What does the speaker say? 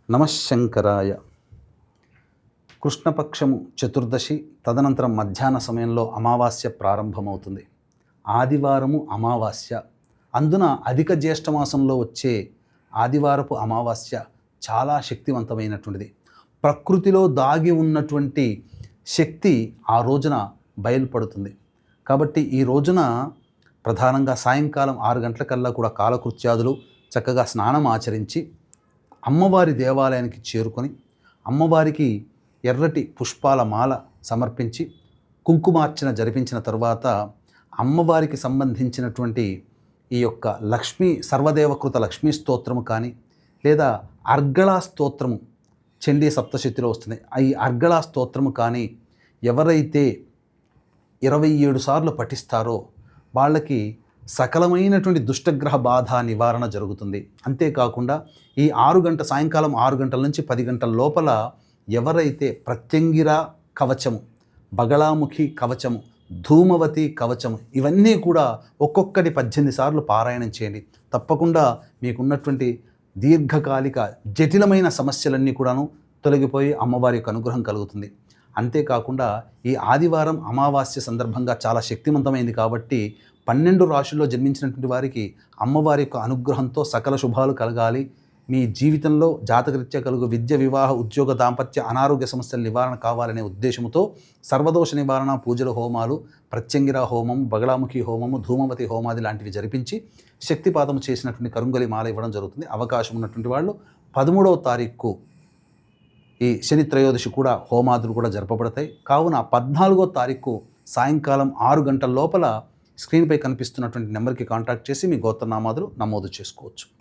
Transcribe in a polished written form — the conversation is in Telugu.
నమఃశంకరాయ. కృష్ణపక్షము చతుర్దశి తదనంతరం మధ్యాహ్న సమయంలో అమావాస్య ప్రారంభమవుతుంది. ఆదివారము అమావాస్య, అందున అధిక జ్యేష్ఠమాసంలో వచ్చే ఆదివారపు అమావాస్య చాలా శక్తివంతమైనటువంటిది. ప్రకృతిలో దాగి ఉన్నటువంటి శక్తి ఆ రోజున బయలుపడుతుంది. కాబట్టి ఈ రోజున ప్రధానంగా సాయంకాలం 6 గంటలకల్లా కూడా కాలకృత్యాదులు చక్కగా స్నానం ఆచరించి అమ్మవారి దేవాలయానికి చేరుకొని అమ్మవారికి ఎర్రటి పుష్పాల మాల సమర్పించి కుంకుమార్చన జరిపించిన తర్వాత అమ్మవారికి సంబంధించినటువంటి ఈ యొక్క లక్ష్మీ సర్వదేవకృత లక్ష్మీ స్తోత్రము కానీ లేదా అర్గళా స్తోత్రము చండీ సప్తశతిలో వస్తుంది. ఈ అర్గళా స్తోత్రము కానీ ఎవరైతే 27 సార్లు పఠిస్తారో వాళ్ళకి సకలమైనటువంటి దుష్టగ్రహ బాధ నివారణ జరుగుతుంది. అంతేకాకుండా ఈ సాయంకాలం 6 గంటల నుంచి 10 గంటల లోపల ఎవరైతే ప్రత్యంగిర కవచము, బగళాముఖి కవచము, ధూమవతి కవచము ఇవన్నీ కూడా ఒక్కొక్కటి 18 సార్లు పారాయణం చేయండి. తప్పకుండా మీకున్నటువంటి దీర్ఘకాలిక జటిలమైన సమస్యలన్నీ కూడాను తొలగిపోయి అమ్మవారి యొక్క అనుగ్రహం కలుగుతుంది. అంతేకాకుండా ఈ ఆదివారం అమావాస్య సందర్భంగా చాలా శక్తివంతమైంది కాబట్టి 12 రాశుల్లో జన్మించినటువంటి వారికి అమ్మవారి యొక్క అనుగ్రహంతో సకల శుభాలు కలగాలి. మీ జీవితంలో జాతకరీత్యా కలుగు విద్య, వివాహ, ఉద్యోగ, దాంపత్య, అనారోగ్య సమస్యల నివారణ కావాలనే ఉద్దేశంతో సర్వదోష నివారణ పూజల హోమాలు, ప్రత్యంగిర హోమం, బగళాముఖి హోమము, ధూమవతి హోమాది లాంటివి జరిపించి శక్తిపాదము చేసినటువంటి కరుంగలి మాల ఇవ్వడం జరుగుతుంది. అవకాశం ఉన్నటువంటి వాళ్ళు 13వ తారీఖు ఈ శని త్రయోదశి కూడా హోమాదులు కూడా జరపబడతాయి. కావున 14వ తారీఖు సాయంకాలం 6 గంటల లోపల స్క్రీన్పై కనిపిస్తున్నటువంటి నెంబర్కి కాంటాక్ట్ చేసి మీ గోత్రనామాదులు నమోదు చేసుకోవచ్చు.